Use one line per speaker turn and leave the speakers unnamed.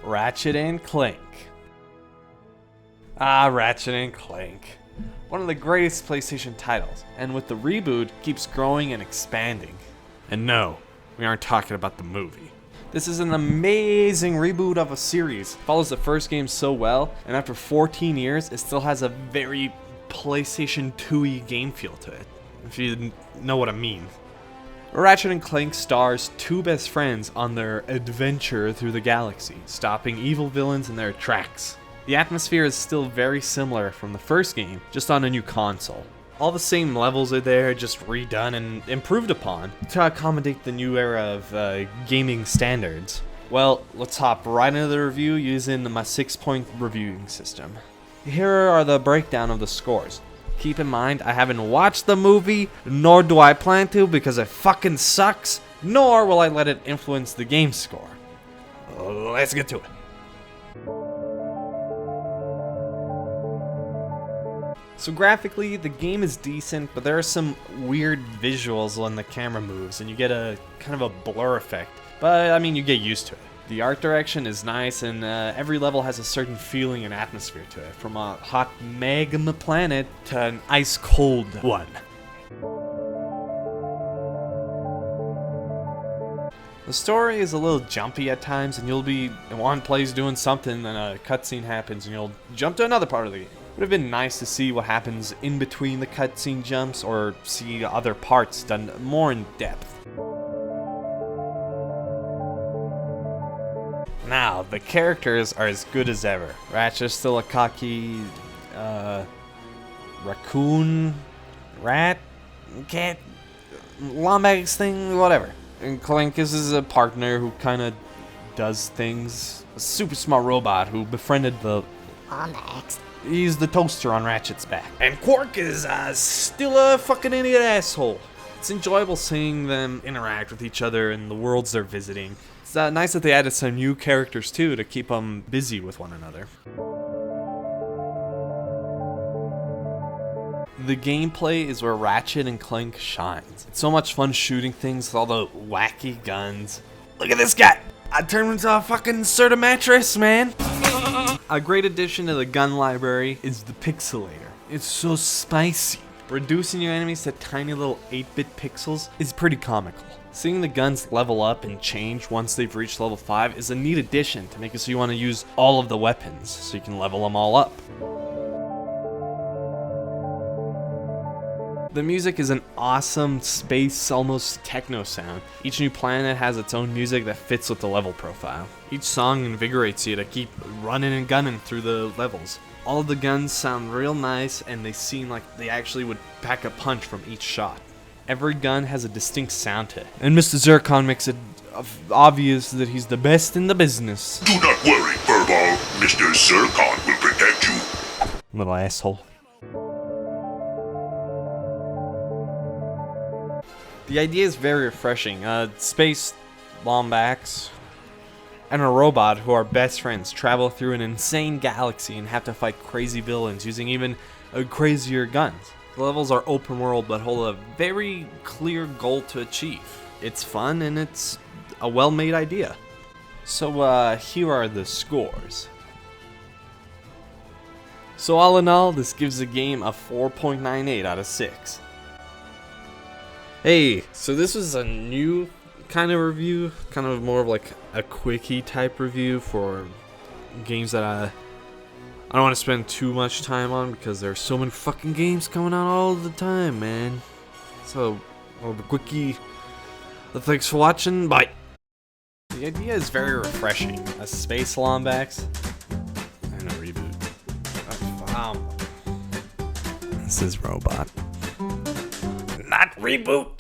Ratchet and Clank. Ah, Ratchet and Clank. One of the greatest PlayStation titles, and with the reboot, keeps growing and expanding. And no, we aren't talking about the movie. This is an amazing reboot of a series. It follows the first game so well, and after 14 years, it still has a very PlayStation 2-y game feel to it, if you know what I mean. Ratchet and Clank stars two best friends on their adventure through the galaxy, stopping evil villains in their tracks. The atmosphere is still very similar from the first game, just on a new console. All the same levels are there, just redone and improved upon to accommodate the new era of gaming standards. Well, let's hop right into the review using my 6-point reviewing system. Here are the breakdown of the scores. Keep in mind, I haven't watched the movie, nor do I plan to because it fucking sucks, nor will I let it influence the game score. Let's get to it. So graphically, the game is decent, but there are some weird visuals when the camera moves, and you get a kind of a blur effect. But, I mean, you get used to it. The art direction is nice, and every level has a certain feeling and atmosphere to it, from a hot magma planet to an ice-cold one. The story is a little jumpy at times, and you'll be in one place doing something, then a cutscene happens, and you'll jump to another part of the game. It would have been nice to see what happens in between the cutscene jumps, or see other parts done more in depth. Now, the characters are as good as ever. Ratchet's still a cocky, raccoon, rat, cat, Lombax thing, whatever. And Clank is a partner who kind of does things. A super smart robot who befriended the Lombax. He's the toaster on Ratchet's back. And Quark is still a fucking idiot asshole. It's enjoyable seeing them interact with each other in the worlds they're visiting. It's nice that they added some new characters too to keep them busy with one another. The gameplay is where Ratchet and Clank shines. It's so much fun shooting things with all the wacky guns. Look at this guy! I turned into a fucking Serta mattress, man! A great addition to the gun library is the pixelator. It's so spicy. Reducing your enemies to tiny little 8-bit pixels is pretty comical. Seeing the guns level up and change once they've reached level 5 is a neat addition to make it so you want to use all of the weapons, so you can level them all up. The music is an awesome space, almost techno sound. Each new planet has its own music that fits with the level profile. Each song invigorates you to keep running and gunning through the levels. All of the guns sound real nice, and they seem like they actually would pack a punch from each shot. Every gun has a distinct sound to it, and Mr. Zurkon makes it obvious that he's the best in the business.
Do not worry, Furball. Mr. Zurkon will protect you.
Little asshole. The idea is very refreshing. Space Lombax and a robot who are best friends travel through an insane galaxy and have to fight crazy villains using even crazier guns. The levels are open world but hold a very clear goal to achieve. It's fun and it's a well-made idea. So here are the scores. So all in all, this gives the game a 4.98 out of 6. Hey, so this was a new kind of review, kind of more of like a quickie type review for games that I don't want to spend too much time on because there's so many fucking games coming out all the time, man. So, the quickie. Thanks for watching. Bye. The idea is very refreshing. A space Lombax and a reboot. This is robot. Not reboot.